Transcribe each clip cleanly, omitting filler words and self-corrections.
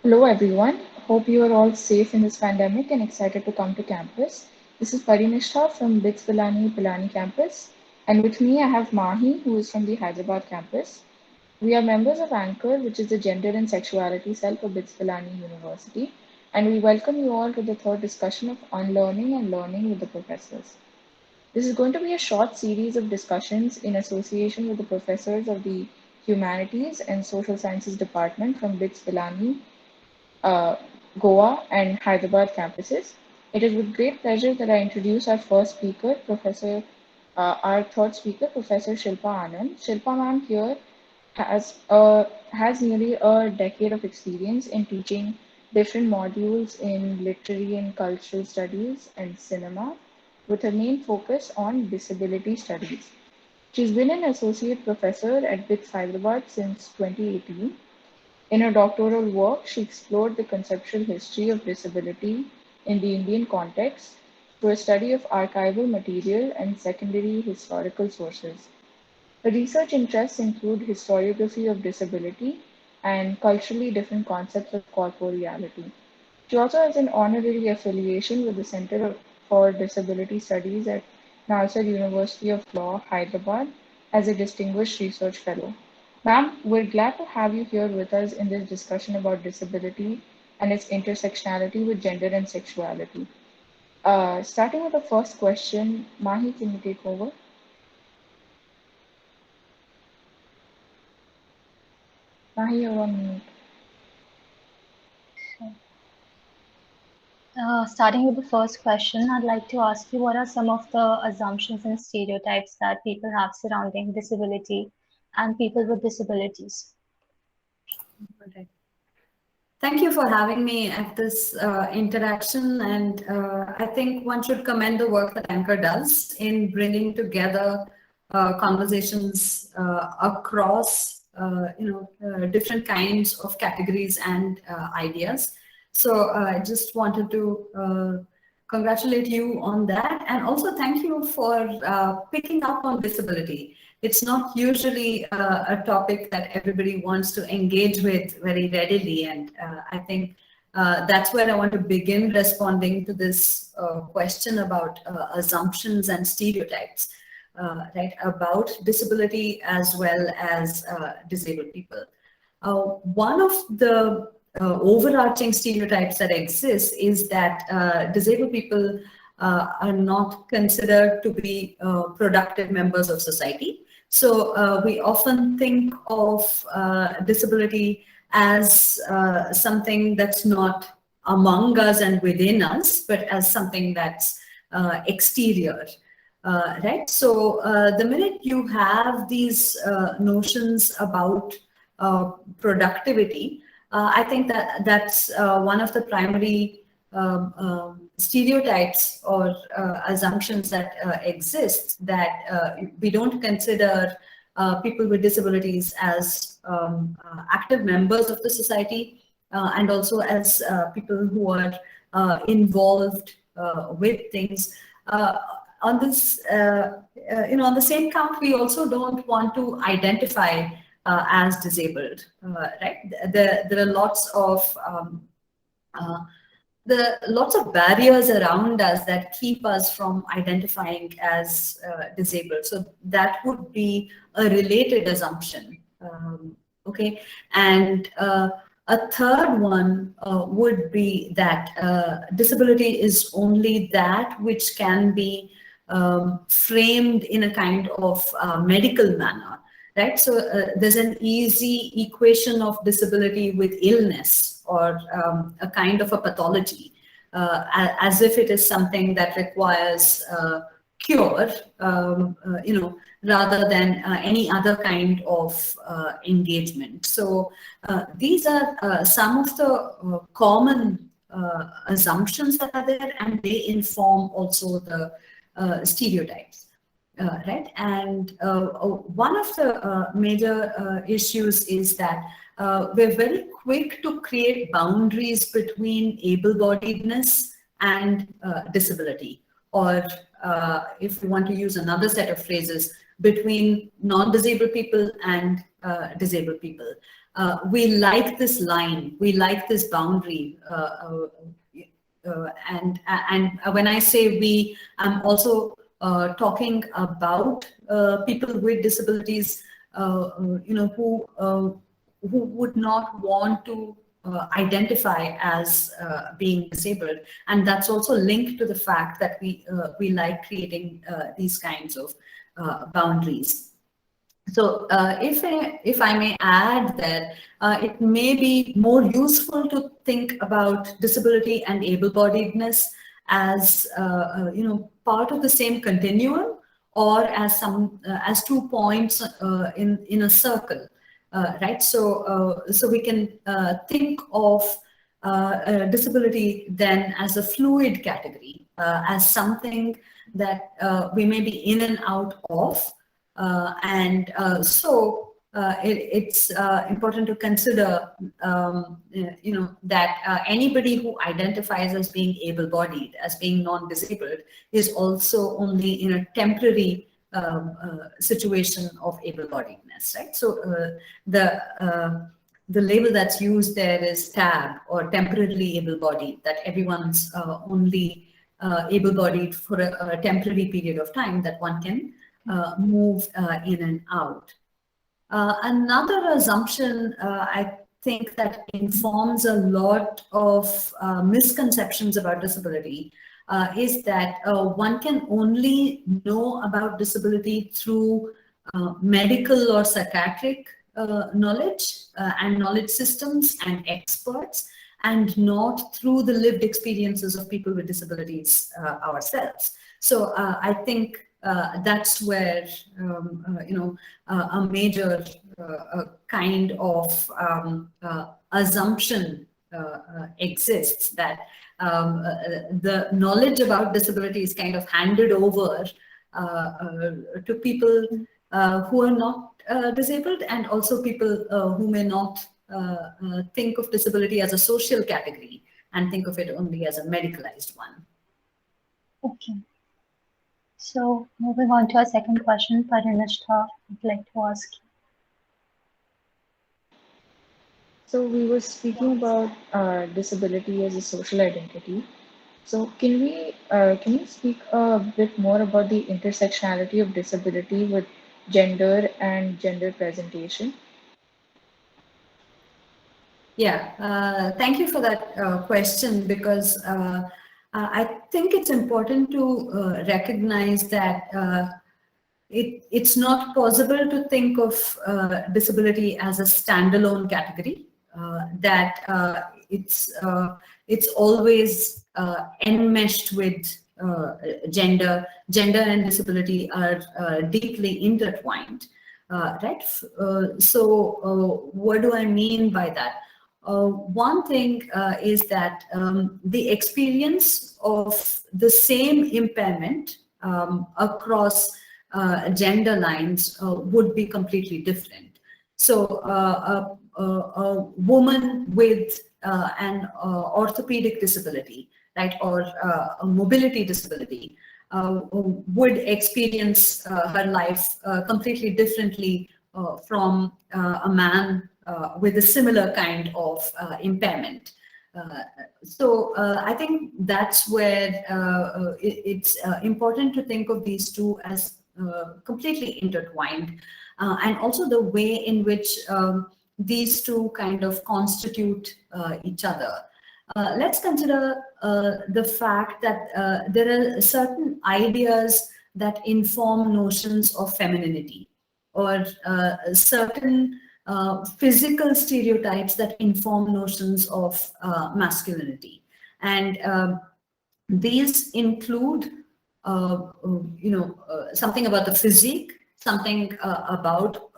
Hello, everyone. Hope you are all safe in this pandemic and excited to come to campus. This is Parinishta from BITS Pilani campus, and with me I have Mahi, who is from the Hyderabad campus. We are members of Anchor, which is the Gender and Sexuality Cell for BITS Pilani University, and we welcome you all to the third discussion of Unlearning and Learning with the Professors. This is going to be a short series of discussions in association with the professors of the Humanities and Social Sciences Department from BITS Pilani uh, Goa and Hyderabad campuses. It is with great pleasure that I introduce our first speaker, our third speaker, Professor Shilpaa Anand. Shilpaa ma'am here has nearly a decade of experience in teaching different modules in literary and cultural studies and cinema, with a main focus on disability studies. She's been an associate professor at BITS Hyderabad since 2018. In her doctoral work, she explored the conceptual history of disability in the Indian context through a study of archival material and secondary historical sources. Her research interests include historiography of disability and culturally different concepts of corporeality. She also has an honorary affiliation with the for Disability Studies at Nalsar University of Law, Hyderabad, as a distinguished research fellow. Ma'am, we're glad to have you here with us in this discussion about disability and its intersectionality with gender and sexuality. Starting with the first question, Mahi, can you take over? Mahi, you're on mute. Starting with the first question, I'd like to ask you what are some of the assumptions and stereotypes that people have surrounding disability and people with disabilities? Okay. Thank you for having me at this interaction, and I think one should commend the work that Anchor does in bringing together conversations across different kinds of categories and ideas. So I just wanted to congratulate you on that, and also thank you for picking up on disability. It's not usually a topic that everybody wants to engage with very readily, and I think that's where I want to begin responding to this question about assumptions and stereotypes, right, about disability as well as disabled people. One of the overarching stereotypes that exist is that disabled people are not considered to be productive members of society. So we often think of disability as something that's not among us and within us, but as something that's exterior. Right. So the minute you have these notions about productivity, I think that that's one of the primary stereotypes or assumptions that exist, that we don't consider people with disabilities as active members of the society, and also as people who are involved with things. On this, on the same count, we also don't want to identify as disabled, right? There are lots of barriers around us that keep us from identifying as disabled. So that would be a related assumption. Okay, and a third one would be that disability is only that which can be framed in a kind of medical manner, right? So there's an easy equation of disability with illness, or a kind of a pathology, as if it is something that requires cure, rather than any other kind of engagement. So these are some of the common assumptions that are there, and they inform also the stereotypes. Right, and one of the major issues is that we're very quick to create boundaries between able-bodiedness and disability, or if we want to use another set of phrases, between non-disabled people and disabled people. We like this line, we like this boundary, and when I say we, I'm also talking about people with disabilities, who would not want to identify as being disabled, and that's also linked to the fact that we like creating these kinds of boundaries. So if I may add that it may be more useful to think about disability and able-bodiedness as part of the same continuum, or as as 2 points in a circle, right? So we can think of disability then as a fluid category, as something that we may be in and out of. It's important to consider, that anybody who identifies as being able-bodied, as being non-disabled, is also only in a temporary situation of able-bodiedness, right? So the label that's used there is TAB, or temporarily able-bodied, that everyone's only able-bodied for a temporary period of time, that one can move in and out. Another assumption I think that informs a lot of misconceptions about disability is that one can only know about disability through medical or psychiatric knowledge and knowledge systems and experts, and not through the lived experiences of people with disabilities ourselves. So I think that's where a major kind of assumption exists, that the knowledge about disability is kind of handed over to people who are not disabled, and also people who may not think of disability as a social category and think of it only as a medicalized one. Okay. So moving on to our second question, Parinishta, I'd like to ask you. So we were speaking about disability as a social identity. So can you speak a bit more about the intersectionality of disability with gender and gender presentation? Yeah, thank you for that question, because I think it's important to recognize that it's not possible to think of disability as a standalone category, that it's always enmeshed with gender. Gender and disability are deeply intertwined, right? What do I mean by that? One thing is that the experience of the same impairment across gender lines would be completely different. So a woman with an orthopedic disability, right, or a mobility disability, would experience her life completely differently from a man with a similar kind of impairment. I think that's where it's important to think of these two as completely intertwined, and also the way in which these two kind of constitute each other. Let's consider the fact that there are certain ideas that inform notions of femininity, or certain physical stereotypes that inform notions of masculinity. And these include something about the physique, something about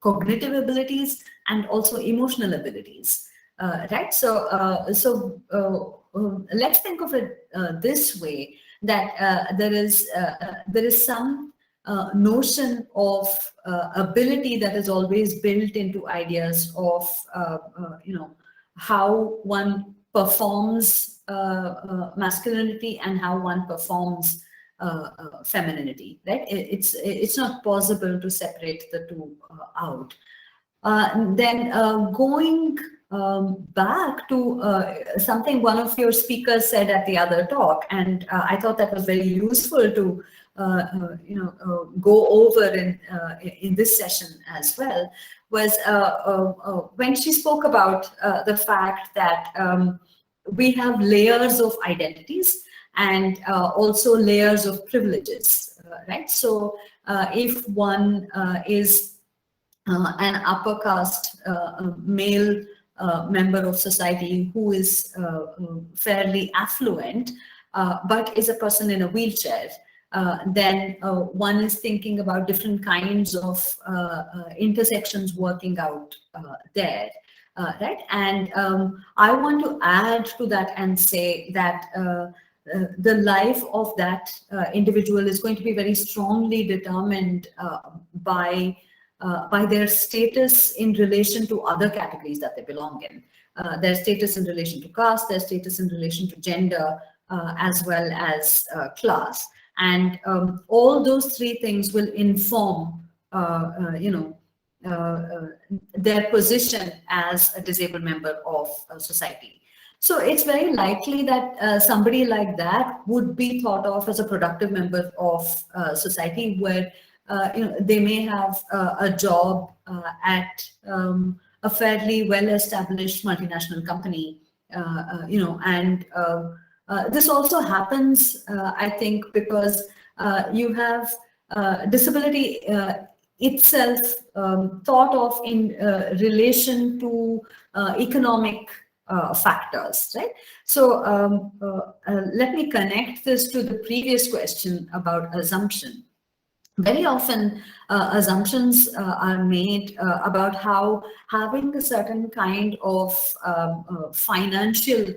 cognitive abilities, and also emotional abilities, right? Let's think of it this way, that there is some notion of ability that is always built into ideas of how one performs masculinity and how one performs femininity, right? It's not possible to separate the two out. Then going back to something one of your speakers said at the other talk, and I thought that was very useful to go over in this session as well, was when she spoke about the fact that we have layers of identities and also layers of privileges, right? So if one is an upper caste male member of society who is fairly affluent, but is a person in a wheelchair, then one is thinking about different kinds of intersections working out there. Right, and I want to add to that and say that the life of that individual is going to be very strongly determined by their status in relation to other categories that they belong in. Their status in relation to caste, their status in relation to gender, as well as class. And all those three things will inform, their position as a disabled member of society. So it's very likely that somebody like that would be thought of as a productive member of society, where they may have a job at a fairly well-established multinational company, and this also happens, I think, because you have disability itself thought of in relation to economic factors, right? So let me connect this to the previous question about assumption. Very often assumptions are made about how having a certain kind of financial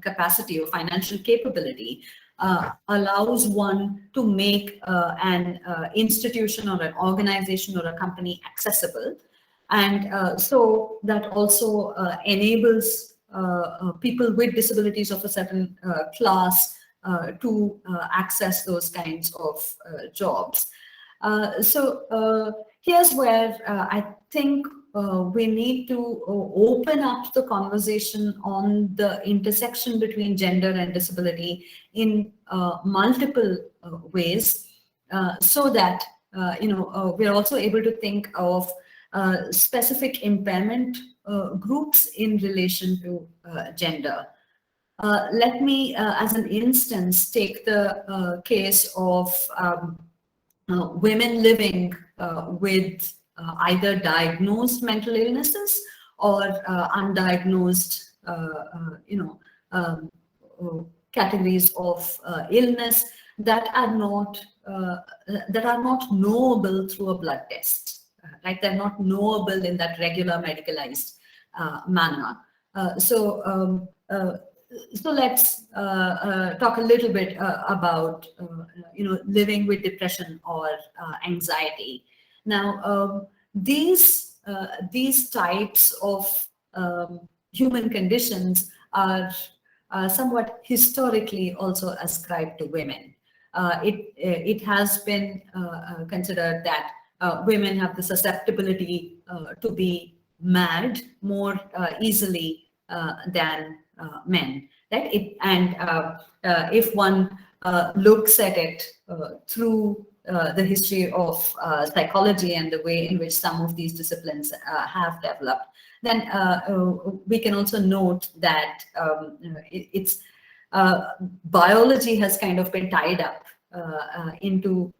capacity or financial capability allows one to make an institution or an organization or a company accessible. And so that also enables people with disabilities of a certain class to access those kinds of jobs. So here's where I think we need to open up the conversation on the intersection between gender and disability in multiple ways, so that we're also able to think of specific impairment groups in relation to gender. Let me, as an instance, take the case of women living with either diagnosed mental illnesses or undiagnosed, categories of illness that are not knowable through a blood test. Right, they're not knowable in that regular medicalized manner. So let's talk a little bit about living with depression or anxiety. Now, these types of human conditions are somewhat historically also ascribed to women. It has been considered that women have the susceptibility to be mad more easily than men, right? If one looks at it through the history of psychology and the way in which some of these disciplines have developed, then we can also note that biology has kind of been tied up into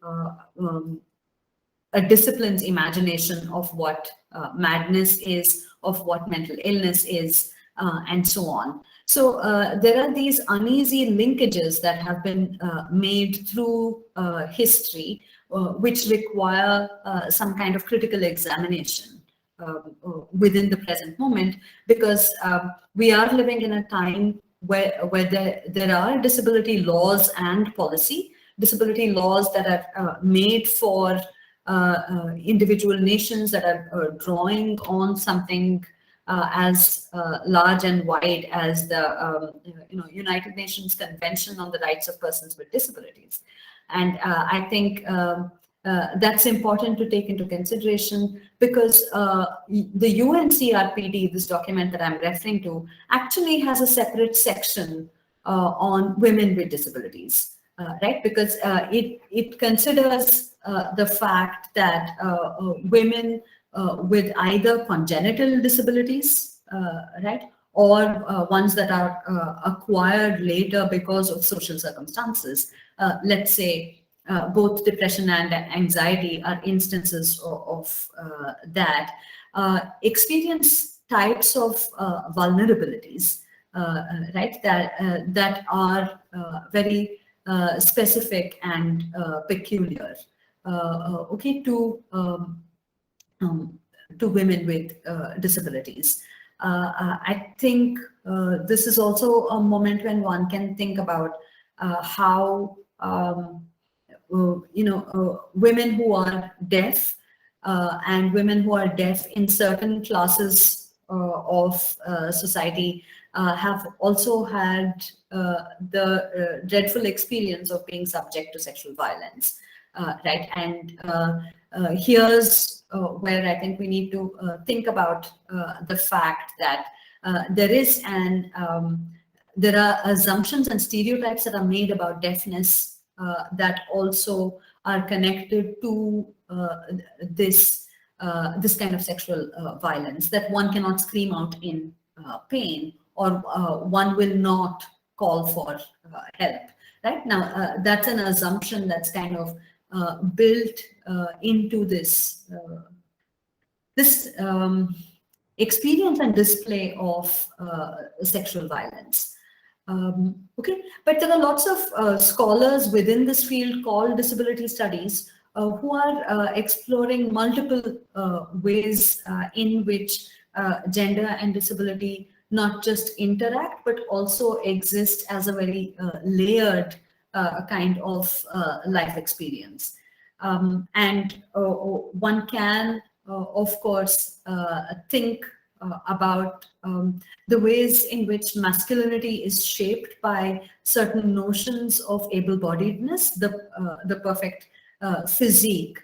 a discipline's imagination of what madness is, of what mental illness is, and so on. So there are these uneasy linkages that have been made through history, which require some kind of critical examination within the present moment, because we are living in a time where there are disability laws and policy, disability laws that are made for individual nations that are drawing on something as large and wide as the United Nations Convention on the Rights of Persons with Disabilities. And I think that's important to take into consideration, because the UNCRPD, this document that I'm referring to, actually has a separate section on women with disabilities, right? Because it considers the fact that women with either congenital disabilities, right, or ones that are acquired later because of social circumstances, let's say both depression and anxiety are instances of that, experience types of vulnerabilities, right, that are very specific and peculiar, okay, to women with disabilities. I think this is also a moment when one can think about how women who are deaf and women who are deaf in certain classes of society have also had the dreadful experience of being subject to sexual violence, right? And here's where I think we need to think about the fact that there are assumptions and stereotypes that are made about deafness that also are connected to this kind of sexual violence, that one cannot scream out in pain, or one will not call for help. Right now, that's an assumption that's kind of built into this experience and display of sexual violence. Okay, but there are lots of scholars within this field called disability studies who are exploring multiple ways in which gender and disability not just interact, but also exist as a very layered kind of life experience. And one can, of course, think about the ways in which masculinity is shaped by certain notions of able-bodiedness, the perfect physique,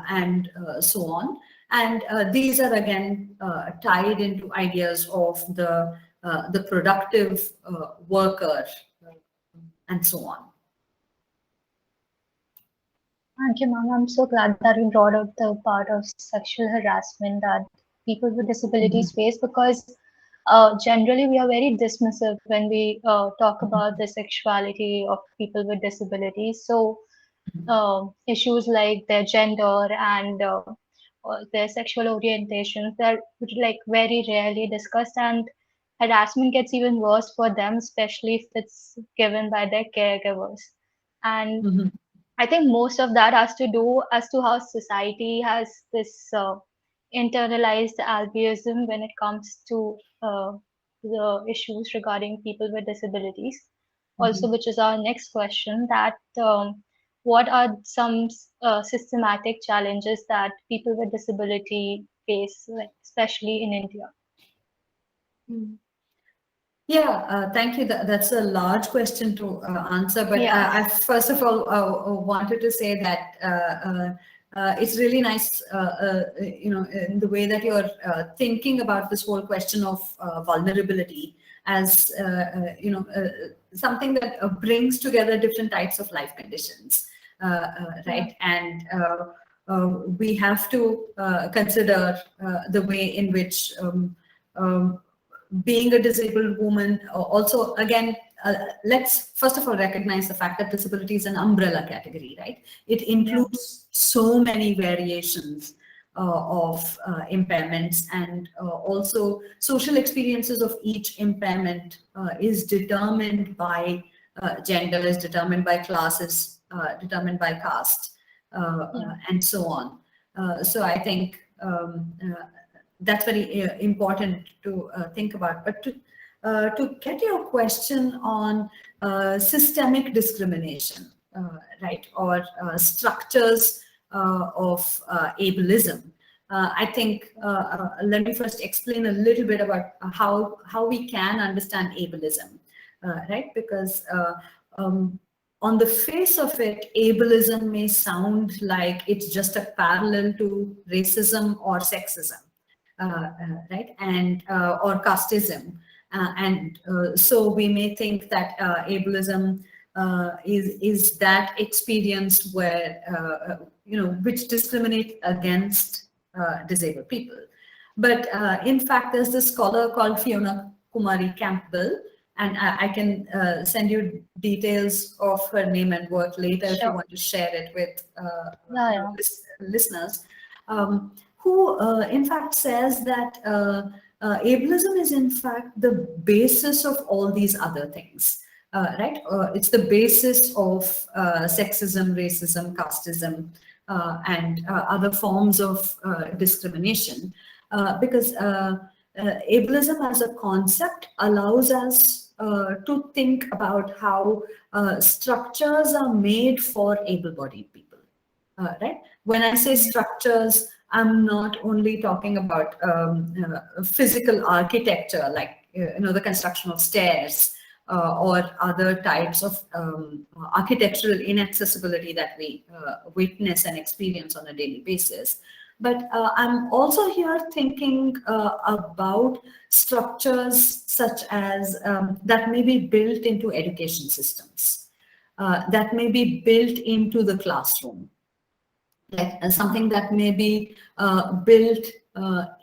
and so on. And these are again tied into ideas of the productive worker, and so on. Thank you, ma'am. I'm so glad that you brought up the part of sexual harassment that people with disabilities face, because generally we are very dismissive when we talk about the sexuality of people with disabilities. So issues like their gender and their sexual orientation, they're like very rarely discussed, and harassment gets even worse for them, especially if it's given by their caregivers. And I think most of that has to do as to how society has this internalized ableism when it comes to the issues regarding people with disabilities. Also, which is our next question, that what are some systematic challenges that people with disability face, like, especially in India? Yeah, thank you. That's a large question to answer, but I first of all wanted to say that it's really nice, in the way that you're thinking about this whole question of vulnerability as, something that brings together different types of life conditions, right? And we have to consider the way in which being a disabled woman, also, again, let's first of all recognize the fact that disability is an umbrella category, right? It includes so many variations of impairments, and also social experiences of each impairment is determined by gender, is determined by classes, determined by caste, and so on. So I think that's very important to think about. But to get your question on systemic discrimination, right, or structures of ableism, I think let me first explain a little bit about how we can understand ableism, right? Because on the face of it, ableism may sound like it's just a parallel to racism or sexism, right? And or casteism, so we may think that ableism is that experience where which discriminate against disabled people. But in fact, there's this scholar called Fiona Kumari Campbell, and I can send you details of her name and work later if you want to share it with listeners, who in fact says that ableism is in fact the basis of all these other things. Right? It's the basis of sexism, racism, casteism, and other forms of discrimination, because ableism as a concept allows us to think about how structures are made for able-bodied people. Right? When I say structures, I'm not only talking about physical architecture, like the construction of stairs, or other types of architectural inaccessibility that we witness and experience on a daily basis. But I'm also here thinking about structures such as that may be built into education systems, that may be built into the classroom, like something that may be built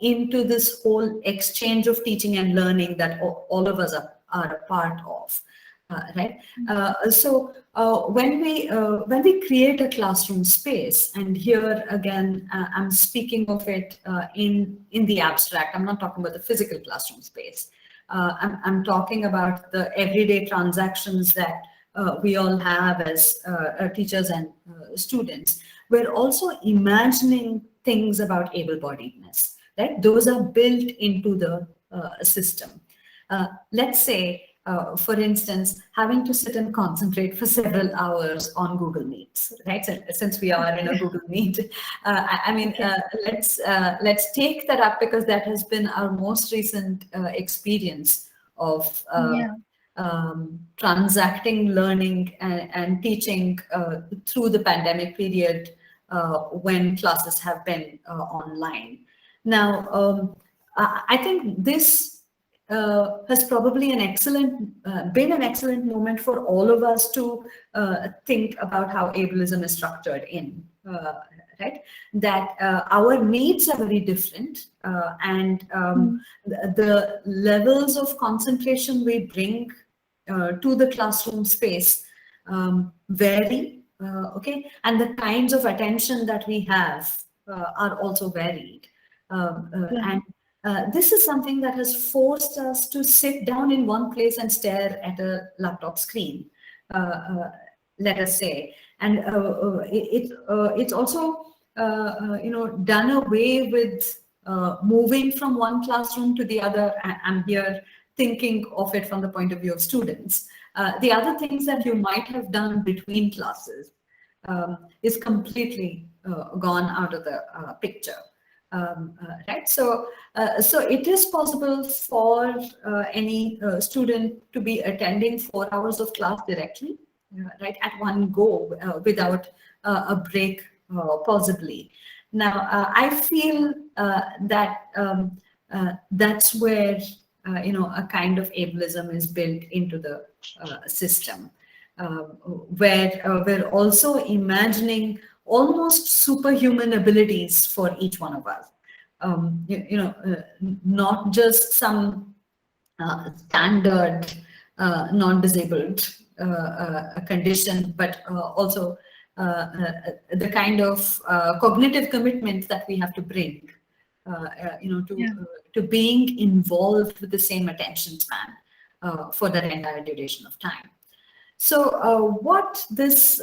into this whole exchange of teaching and learning that all of us are a part of, right? So when we create a classroom space, and here again I'm speaking of it in the abstract. I'm not talking about the physical classroom space. I'm talking about the everyday transactions that we all have as teachers and students. We're also imagining things about able-bodiedness, right? Those are built into the system. Let's say, for instance, having to sit and concentrate for several hours on Google Meets, right? So, since we are in a Google Meet, I mean, let's take that up, because that has been our most recent experience of transacting learning and teaching through the pandemic period, when classes have been online. Now, I think this has probably been an excellent moment for all of us to think about how ableism is structured in, right? That our needs are very different, and the levels of concentration we bring to the classroom space vary, okay, and the kinds of attention that we have are also varied, and this is something that has forced us to sit down in one place and stare at a laptop screen, let us say, and it's also done away with moving from one classroom to the other. I'm here thinking of it from the point of view of students. The other things that you might have done between classes is completely gone out of the picture. Right, so it is possible for any student to be attending 4 hours of class directly, right, at one go, without a break, possibly. Now, I feel that that's where a kind of ableism is built into the system, where we're also imagining almost superhuman abilities for each one of us. Not just some standard non-disabled condition, but also the kind of cognitive commitment that we have to bring, to being involved with the same attention span for the entire duration of time. So what this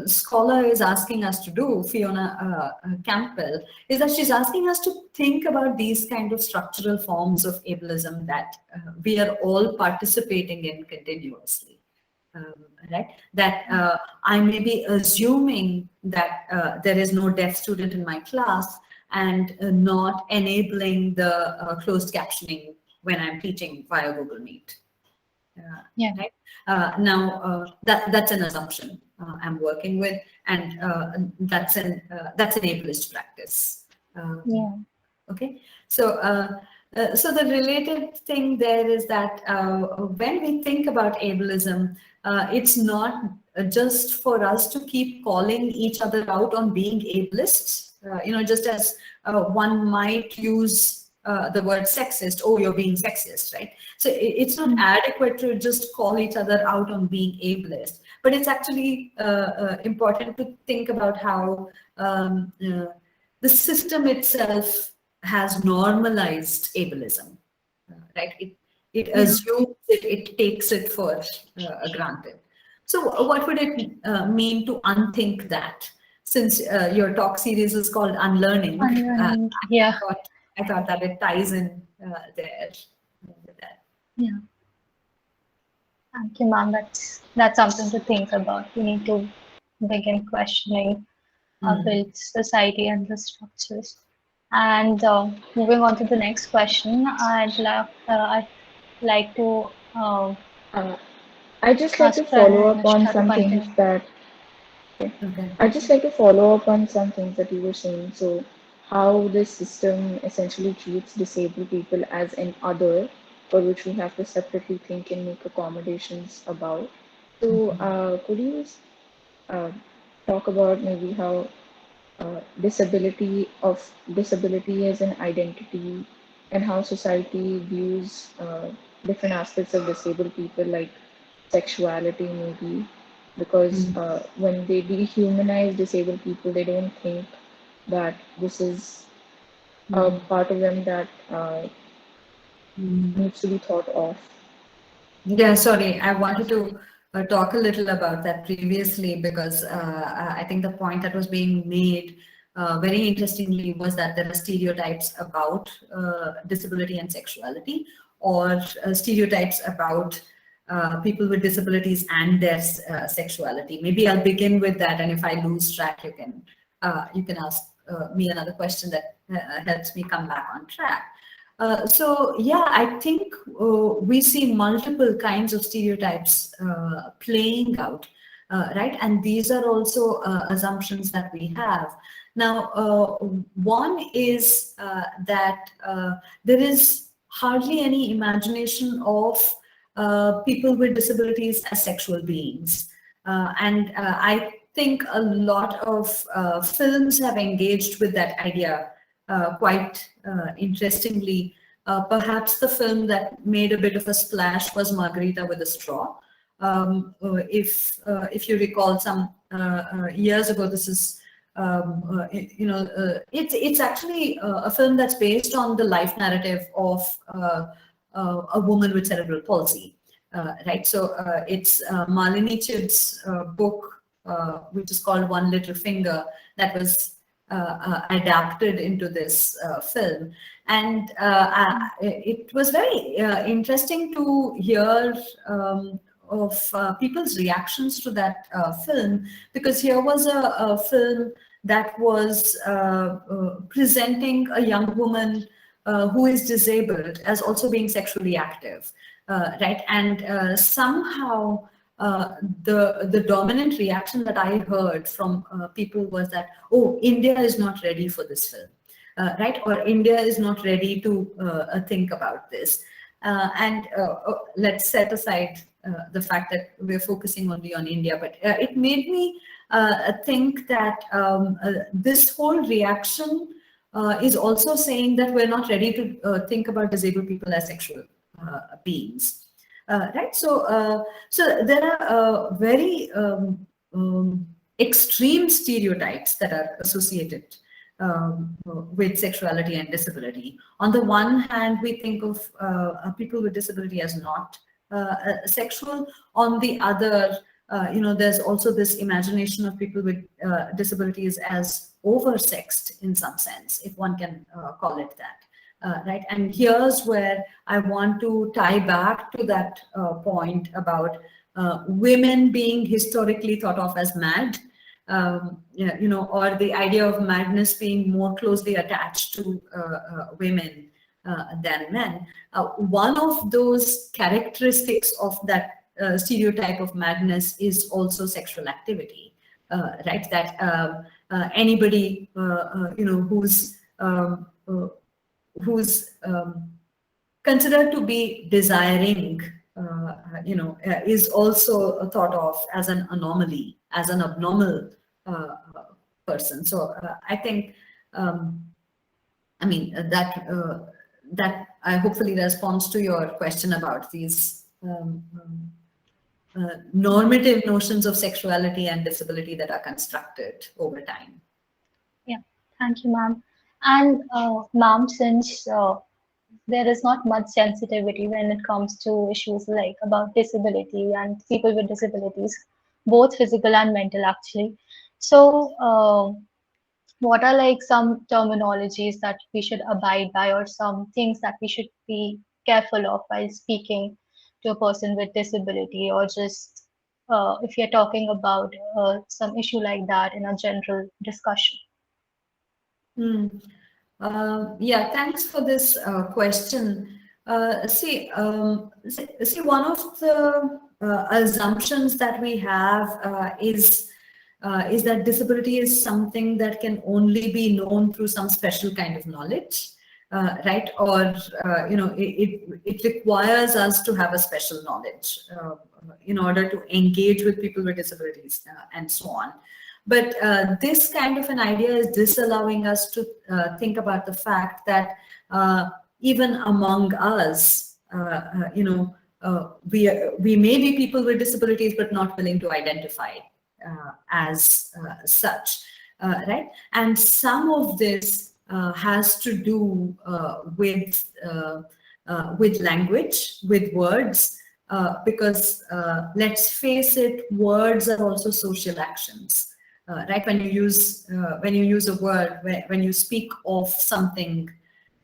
scholar is asking us to do, Fiona Campbell, is that she's asking us to think about these kind of structural forms of ableism that we are all participating in continuously. Right? That I may be assuming that there is no deaf student in my class, and not enabling the closed captioning when I'm teaching via Google Meet. Yeah. Right? Now, that's an assumption I'm working with, and that's an ableist practice. Yeah. Okay, so so the related thing there is that when we think about ableism, it's not just for us to keep calling each other out on being ableists. Just as one might use the word sexist. Oh, you're being sexist, right? So it's not adequate to just call each other out on being ableist, but it's actually important to think about how the system itself has normalized ableism, right? It assumes it takes it for granted. So what would it mean to unthink that? Since your talk series is called Unlearning, Unlearning, yeah. I thought that it ties in there with that. Yeah. Thank you, ma'am. That's something to think about. We need to begin questioning our built society and the structures. And moving on to the next question, I'd like to Uh, I just like ask to follow up on Pranishta to some things continue. that Okay. I just like to follow up on some things that you were saying. So, how this system essentially treats disabled people as an other, for which we have to separately think and make accommodations about. So, could you uh, talk about maybe how disability as an identity and how society views different aspects of disabled people, like sexuality, maybe? Because when they dehumanize disabled people, they don't think that this is a part of them that needs to be thought of. Yeah, sorry, I wanted to talk a little about that previously because I think the point that was being made very interestingly was that there are stereotypes about disability and sexuality, or stereotypes about people with disabilities and their sexuality. Maybe I'll begin with that, and if I lose track, you can ask me another question that helps me come back on track. So yeah, I think we see multiple kinds of stereotypes playing out, right? And these are also assumptions that we have. Now, one is that there is hardly any imagination of people with disabilities as sexual beings. And I think a lot of films have engaged with that idea quite interestingly. Perhaps the film that made a bit of a splash was Margarita with a Straw. If you recall, some years ago, this is it's actually a film that's based on the life narrative of a woman with cerebral palsy, right? So it's Malini Chib's book, which is called One Little Finger, that was adapted into this film. And it was very interesting to hear of people's reactions to that film, because here was a film that was presenting a young woman who is disabled as also being sexually active, right? And somehow the dominant reaction that I heard from people was that, oh, India is not ready for this film, right? Or India is not ready to think about this. And let's set aside the fact that we're focusing only on India, but it made me think that this whole reaction is also saying that we're not ready to think about disabled people as sexual beings. Right, so there are very extreme stereotypes that are associated with sexuality and disability. On the one hand, we think of people with disability as not sexual. On the other, there's also this imagination of people with disabilities as oversexed in some sense, if one can call it that. Right, and here's where I want to tie back to that point about women being historically thought of as mad, or the idea of madness being more closely attached to women than men. One of those characteristics of that stereotype of madness is also sexual activity, right? That anybody who's considered to be desiring, is also thought of as an anomaly, as an abnormal person. So I think, that hopefully responds to your question about these normative notions of sexuality and disability that are constructed over time. Yeah, thank you, ma'am. And ma'am, since there is not much sensitivity when it comes to issues like about disability and people with disabilities, both physical and mental, actually. So, what are like some terminologies that we should abide by, or some things that we should be careful of while speaking to a person with disability, or just if you're talking about some issue like that in a general discussion? Yeah, thanks for this question. One of the assumptions that we have is that disability is something that can only be known through some special kind of knowledge, right? Or it requires us to have a special knowledge in order to engage with people with disabilities and so on. But this kind of an idea is disallowing us to think about the fact that even among us, we may be people with disabilities, but not willing to identify as such, right? And some of this has to do with language, with words, because let's face it, words are also social actions. Right, when you use a word, when you speak of something,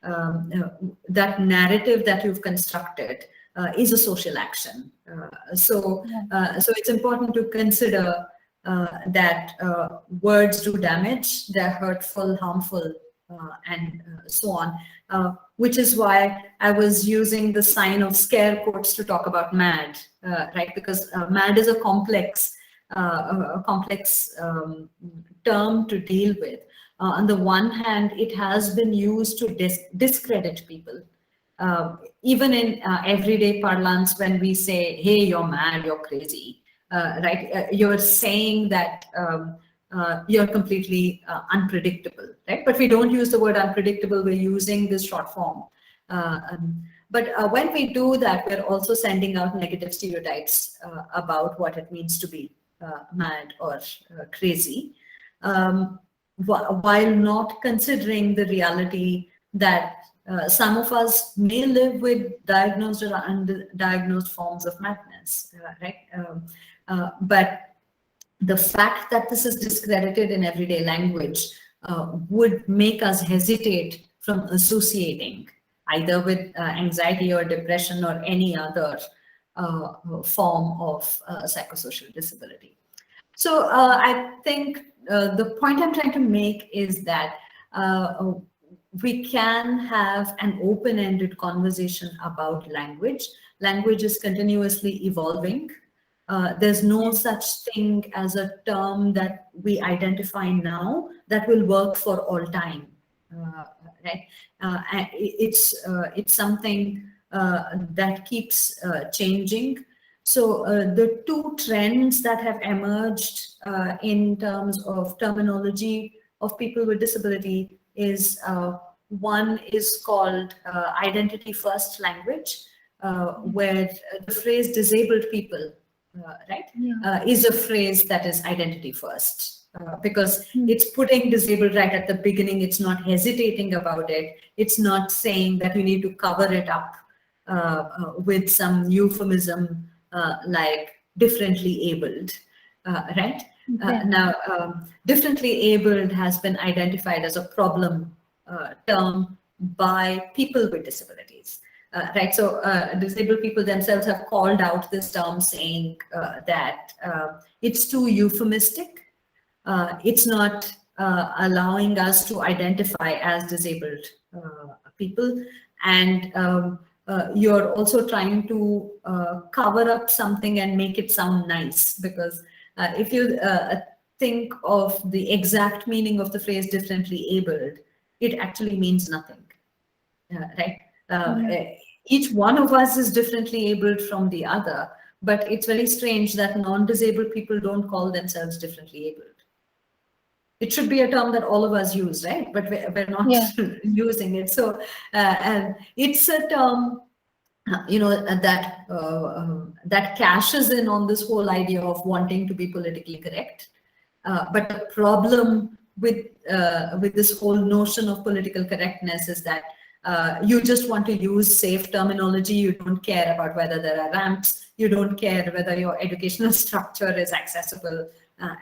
that narrative that you've constructed is a social action. So it's important to consider that words do damage, they're hurtful, harmful, and so on. Which is why I was using the sign of scare quotes to talk about mad, right? Because mad is a complex term to deal with. On the one hand, it has been used to discredit people. Even in everyday parlance, when we say, hey, you're mad, you're crazy, right? You're saying that you're completely unpredictable, right? But we don't use the word unpredictable, we're using this short form. But when we do that, we're also sending out negative stereotypes about what it means to be mad or crazy, while not considering the reality that some of us may live with diagnosed or undiagnosed forms of madness, right? But the fact that this is discredited in everyday language would make us hesitate from associating either with anxiety or depression or any other form of psychosocial disability. So I think the point I'm trying to make is that we can have an open-ended conversation about language. Language is continuously evolving. There's no such thing as a term that we identify now that will work for all time, right? It's something that keeps changing. So the two trends that have emerged in terms of terminology of people with disability is one is called identity first language, where the phrase disabled people, right, is a phrase that is identity first, because it's putting disabled right at the beginning. It's not hesitating about it. It's not saying that you need to cover it up with some euphemism like differently abled, right? Now, differently abled has been identified as a problem term by people with disabilities. Right, so disabled people themselves have called out this term, saying that it's too euphemistic, it's not allowing us to identify as disabled people, and you're also trying to cover up something and make it sound nice, because if you think of the exact meaning of the phrase differently abled, it actually means nothing, right? Each one of us is differently abled from the other, but it's very strange that non-disabled people don't call themselves differently abled. It should be a term that all of us use, right? But we're not using it. So and it's a term, that cashes in on this whole idea of wanting to be politically correct. But the problem with this whole notion of political correctness is that you just want to use safe terminology. You don't care about whether there are ramps. You don't care whether your educational structure is accessible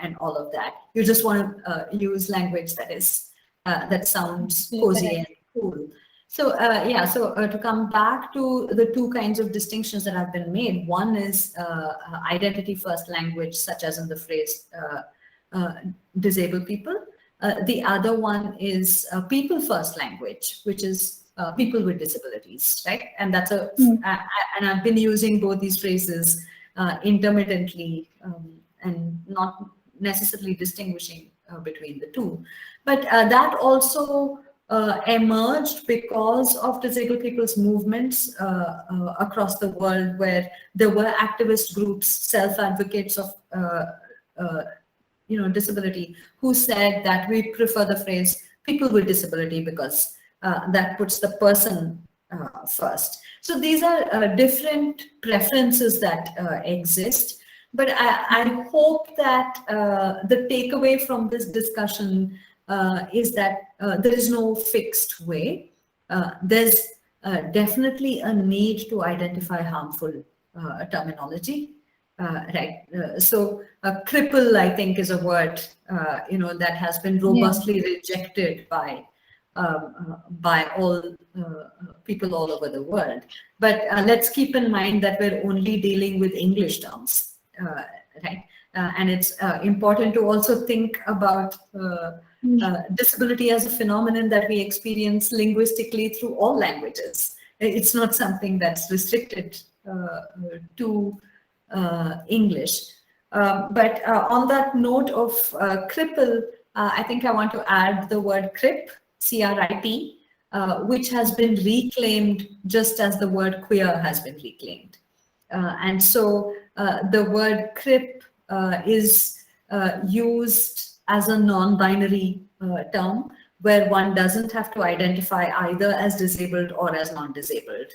and all of that. You just want to use language that is that sounds cozy and cool. So to come back to the two kinds of distinctions that have been made, one is identity first language, such as in the phrase disabled people. The other one is people first language, which is people with disabilities, right? And that's and I've been using both these phrases intermittently and not necessarily distinguishing between the two. But that also emerged because of disabled people's movements across the world, where there were activist groups, self-advocates of disability, who said that we prefer the phrase people with disability because that puts the person first. So these are different preferences that exist. But I hope that the takeaway from this discussion is that there is no fixed way. There's definitely a need to identify harmful terminology. Right. So cripple, I think, is a word that has been robustly rejected by all people all over the world. But let's keep in mind that we're only dealing with English terms, right? And it's important to also think about disability as a phenomenon that we experience linguistically through all languages. It's not something that's restricted to English. But on that note of cripple, I think I want to add the word crip, C-R-I-P, which has been reclaimed just as the word queer has been reclaimed. And so the word crip is used as a non-binary term, where one doesn't have to identify either as disabled or as non-disabled.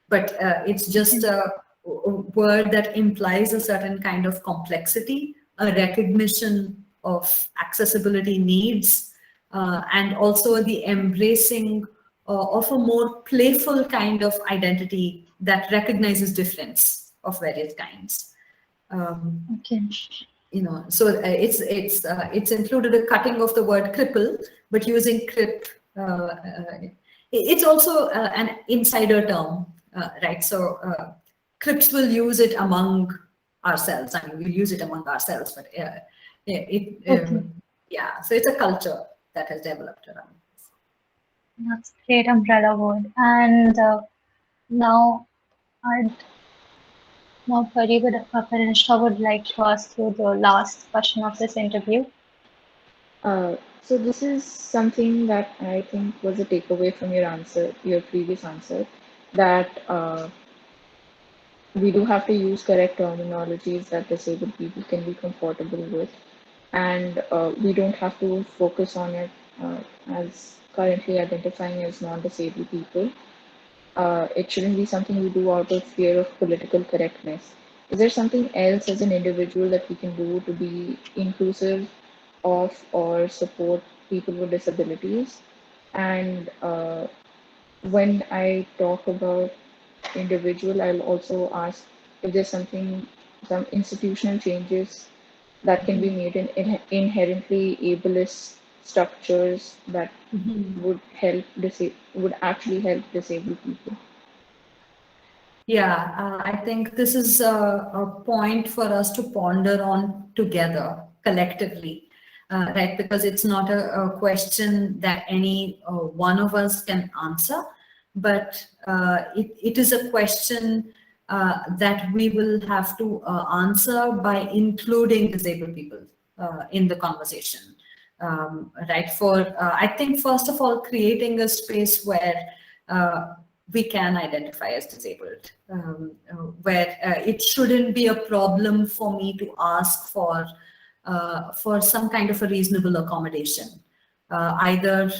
But it's just a word that implies a certain kind of complexity, a recognition of accessibility needs, and also the embracing of a more playful kind of identity that recognizes difference of various kinds. So it's included a cutting of the word cripple, but using crip, it's also an insider term, right? So Crips will use it among ourselves. I mean, we'll use it among ourselves, but so it's a culture that has developed around this. That's a great umbrella word. And now Parinishta would like to ask you the last question of this interview. So this is something that I think was a takeaway from your previous answer, that we do have to use correct terminologies that disabled people can be comfortable with, and we don't have to focus on it as currently identifying as non-disabled people. It shouldn't be something we do out of fear of political correctness. Is there something else as an individual that we can do to be inclusive of or support people with disabilities? And when I talk about individual, I'll also ask if there's some institutional changes that can be made in inherently ableist structures that would actually help disabled people. Yeah, I think this is a point for us to ponder on together, collectively. right? Because it's not a question that any one of us can answer, but it is a question that we will have to answer by including disabled people in the conversation, right? I think, first of all, creating a space where we can identify as disabled, where it shouldn't be a problem for me to ask for some kind of a reasonable accommodation, either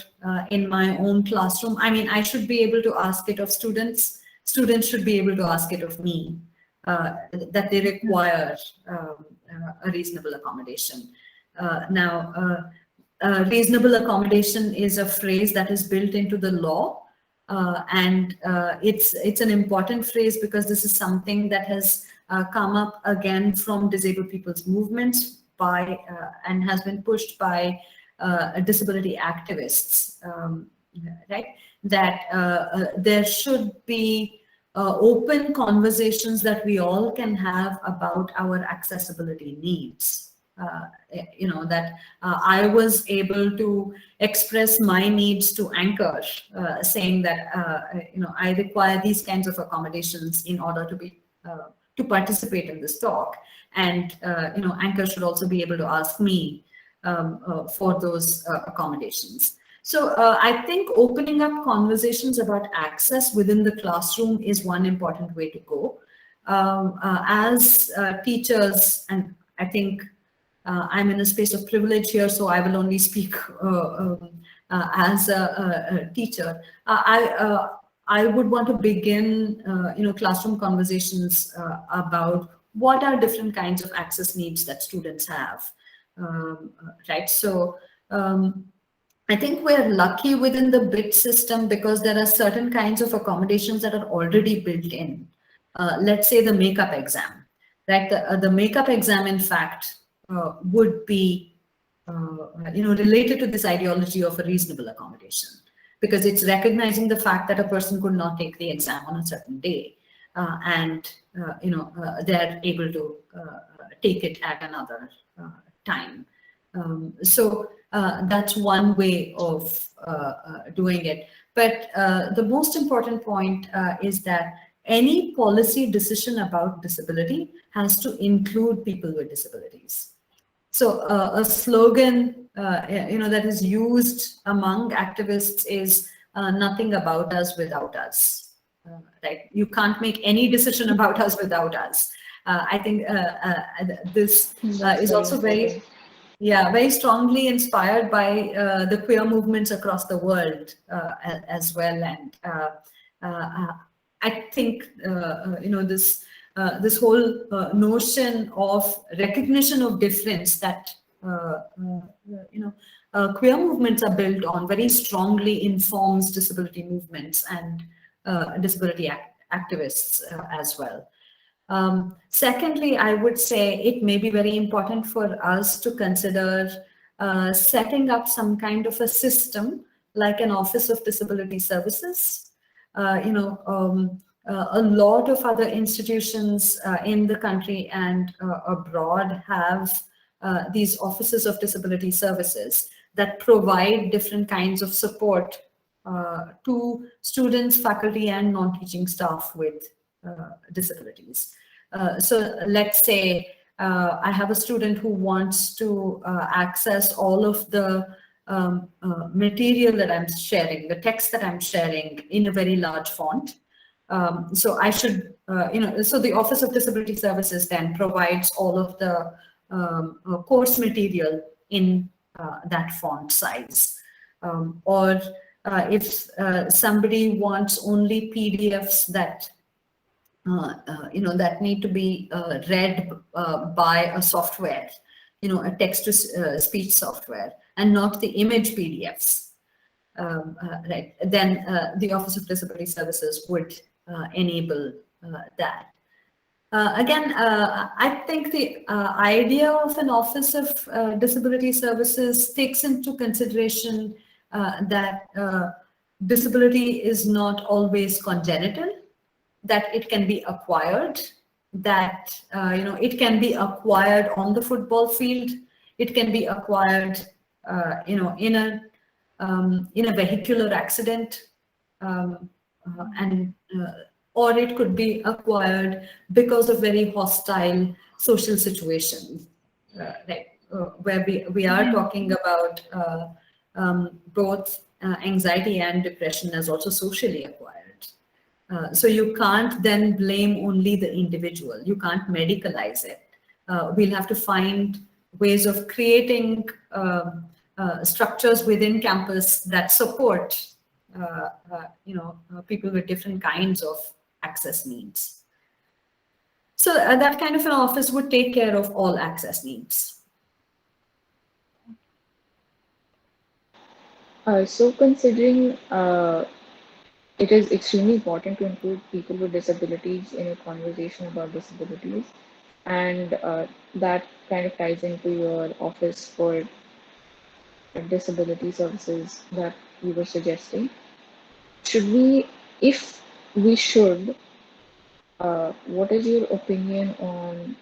in my own classroom. I mean, I should be able to ask it of students. Students should be able to ask it of me, that they require a reasonable accommodation. Now, reasonable accommodation is a phrase that is built into the law. And it's an important phrase because this is something that has come up again from disabled people's movements and has been pushed by disability activists, right? That there should be open conversations that we all can have about our accessibility needs. That I was able to express my needs to Anchor, saying that I require these kinds of accommodations in order to participate in this talk, and Anchor should also be able to ask me for those accommodations. So I think opening up conversations about access within the classroom is one important way to go. As teachers, and I think I'm in a space of privilege here, so I will only speak as a teacher. I would want to begin, classroom conversations about what are different kinds of access needs that students have, right? So I think we're lucky within the BITS system because there are certain kinds of accommodations that are already built in. Let's say the makeup exam, right? The makeup exam, in fact, would be related to this ideology of a reasonable accommodation, because it's recognizing the fact that a person could not take the exam on a certain day, and they're able to take it at another time. So that's one way of doing it. But the most important point is that any policy decision about disability has to include people with disabilities. So a slogan, that is used among activists is nothing about us without us, right? You can't make any decision about us without us. I think this is also very strongly inspired by the queer movements across the world as well. And I think, this whole notion of recognition of difference that queer movements are built on very strongly informs disability movements and disability activists as well. Secondly, I would say it may be very important for us to consider setting up some kind of a system like an Office of Disability Services. A lot of other institutions in the country and abroad have these offices of disability services that provide different kinds of support to students, faculty, and non-teaching staff with disabilities. So let's say I have a student who wants to access all of the material that I'm sharing, the text that I'm sharing in a very large font. So I should, so the Office of Disability Services then provides all of the course material in that font size. Or if somebody wants only PDFs that, that need to be read by a software, a text-to-speech software, and not the image PDFs, right? Then the Office of Disability Services would enable that. Again, I think the idea of an Office of Disability Services takes into consideration that disability is not always congenital, that it can be acquired, that it can be acquired on the football field, It can be acquired, in a vehicular accident, or it could be acquired because of very hostile social situation, right? Where we are talking about both anxiety and depression as also socially acquired. So you can't then blame only the individual. You can't medicalize it. We'll have to find ways of creating structures within campus that support people with different kinds of access needs. So that kind of an office would take care of all access needs. So considering it is extremely important to include people with disabilities in a conversation about disabilities, and that kind of ties into your office for disability services that you were suggesting. Should we, if we should, what is your opinion on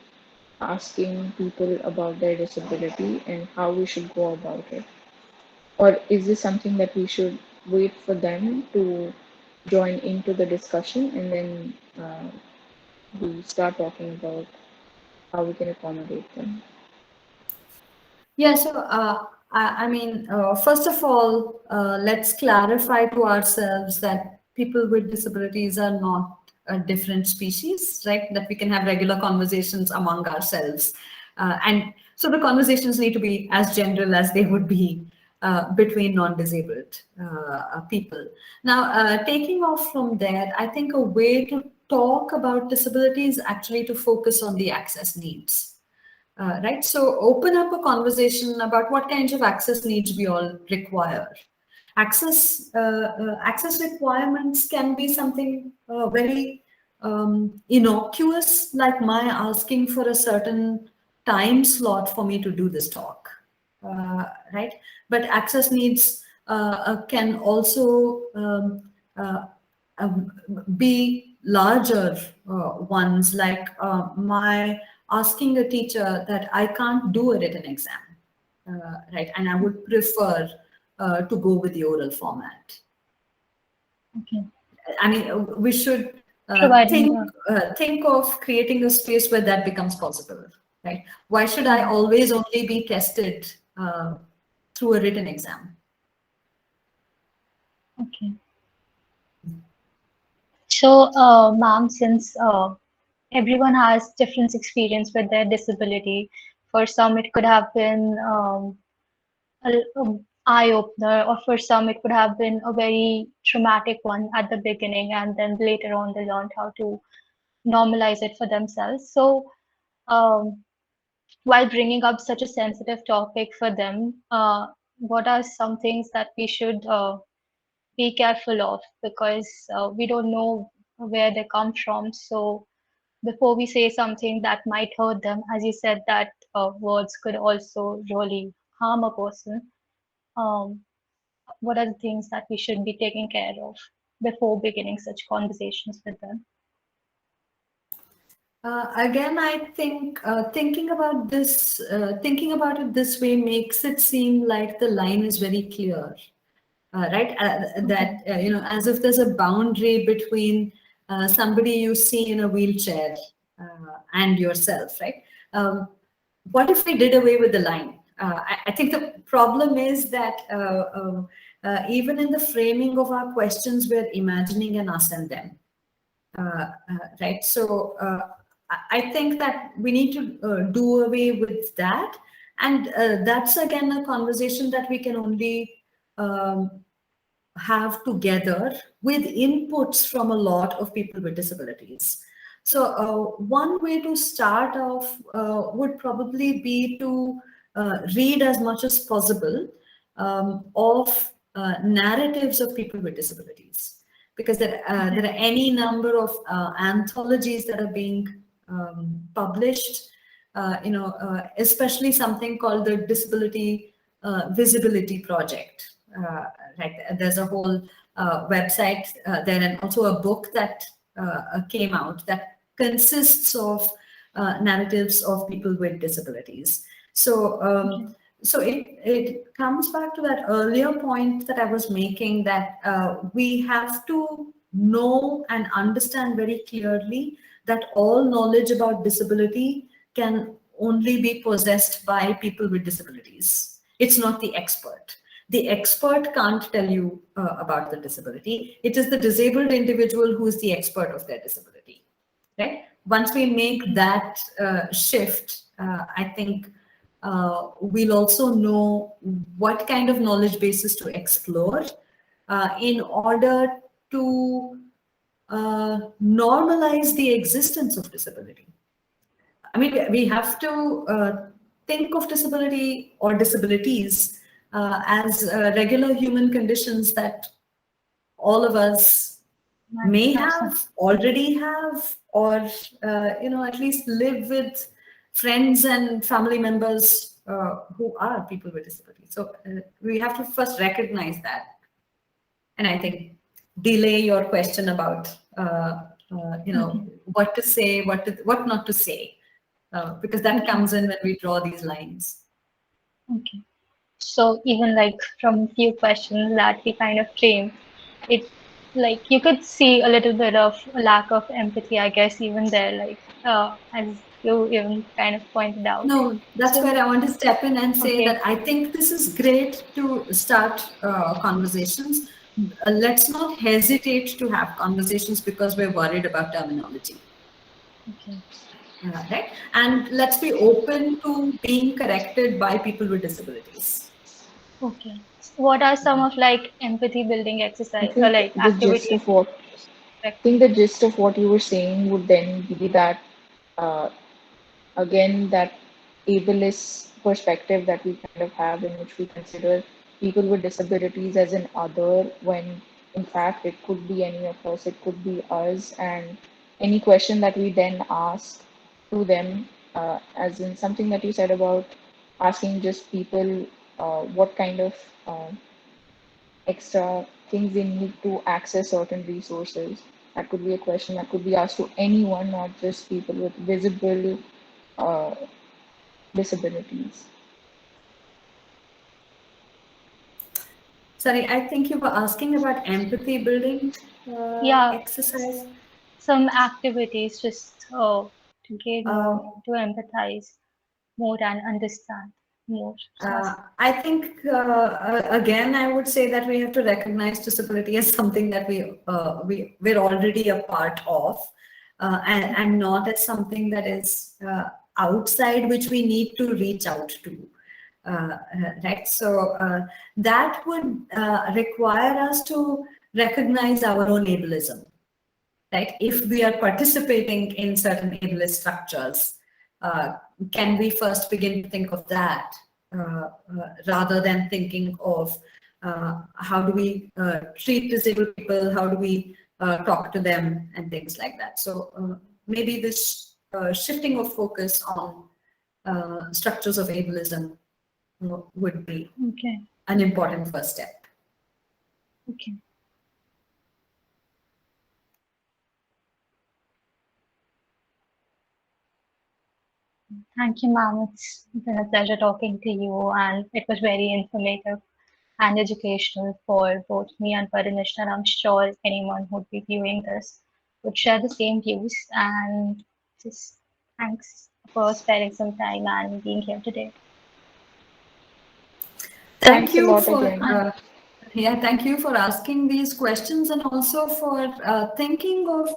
asking people about their disability and how we should go about it? Or is this something that we should wait for them to join into the discussion and then we start talking about how we can accommodate them? Yeah, so first of all, let's clarify to ourselves that people with disabilities are not a different species, right? That we can have regular conversations among ourselves. And so the conversations need to be as general as they would be between non-disabled people. Now, taking off from there, I think a way to talk about disability is actually to focus on the access needs. Right, so open up a conversation about what kinds of access needs we all require. Access requirements can be something very innocuous, like my asking for a certain time slot for me to do this talk, right? But access needs can also be larger ones, like my asking a teacher that I can't do a written exam, right? And I would prefer to go with the oral format. Okay. I mean, we should think of creating a space where that becomes possible, right? Why should I always only be tested through a written exam? Okay. So, ma'am, since everyone has different experience with their disability, for some it could have been an eye opener, or for some it could have been a very traumatic one at the beginning, and then later on they learned how to normalize it for themselves. So, while bringing up such a sensitive topic for them, what are some things that we should be careful of, because we don't know where they come from. So before we say something that might hurt them, as you said, that words could also really harm a person. Um, what are the things that we should be taking care of before beginning such conversations with them? Again, I think thinking about it this way makes it seem like the line is very clear. Right? That, as if there's a boundary between somebody you see in a wheelchair and yourself, right? What if we did away with the line? I think the problem is that even in the framing of our questions, we're imagining an us and them, right? So I think that we need to do away with that. And that's, again, a conversation that we can only have together with inputs from a lot of people with disabilities. So one way to start off would probably be to read as much as possible of narratives of people with disabilities, because there are any number of anthologies that are being published, especially something called the Disability Visibility Project. Right, there's a whole website there, and also a book that came out that consists of narratives of people with disabilities. So, so it comes back to that earlier point that I was making, that we have to know and understand very clearly that all knowledge about disability can only be possessed by people with disabilities. It's not the expert. The expert can't tell you about the disability. It is the disabled individual who is the expert of their disability, right? Once we make that shift, I think we'll also know what kind of knowledge bases to explore in order to normalize the existence of disability. I mean, we have to think of disability or disabilities as regular human conditions that all of us may have, already have, or at least live with friends and family members who are people with disabilities. So we have to first recognize that. And I think delay your question about what to say, what not to say, because that comes in when we draw these lines. Okay. So even like from few questions that we kind of frame, it like you could see a little bit of a lack of empathy, I guess, even there, like as you even kind of pointed out. No, that's So where I want to step in and say okay, that I think this is great to start conversations. Let's not hesitate to have conversations because we're worried about terminology. okay, Right? And let's be open to being corrected by people with disabilities. okay. What are some of like empathy building I exercise or think like the gist activities of what recommend? the gist of what you were saying would then be that uh, again that ableist perspective that we kind of have, in which we consider people with disabilities as an other, when in fact it could be any of us, it could be us, and any question that we then ask to them, as in something that you said about asking just people what kind of extra things they need to access certain resources. That could be a question that could be asked to anyone, not just people with visible uh, disabilities. Sorry, I think you were asking about empathy building Yeah, exercise. some activities just to gain Uh, more, to empathize more and understand more. I think again, I would say that we have to recognize disability as something that we're already a part of, and not as something that is outside, which we need to reach out to. Right. So that would require us to recognize our own ableism. Right. If we are participating in certain ableist structures, uh, can we first begin to think of that rather than thinking of how do we treat disabled people, how do we talk to them, and things like that. So maybe this shifting of focus on structures of ableism would be Okay, an important first step. okay. Thank you, ma'am. It's been a pleasure talking to you, and it was very informative and educational for both me and Parinishta. And I'm sure anyone who'd be viewing this would share the same views. And just thanks for sparing some time and being here today. Thank Thanks a you lot for again. thank you for asking these questions, and also for thinking of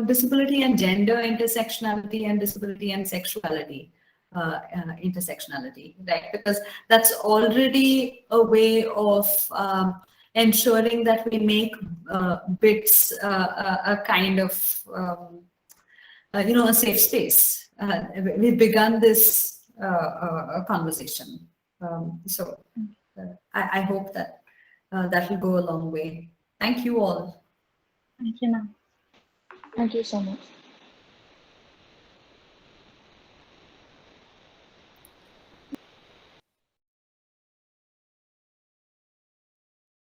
disability and gender intersectionality, and disability and sexuality intersectionality, right? Because that's already a way of ensuring that we make BITS a kind of a safe space. We've begun this conversation. So I hope that that will go a long way. Thank you all. Thank you, ma'am. Thank you so much.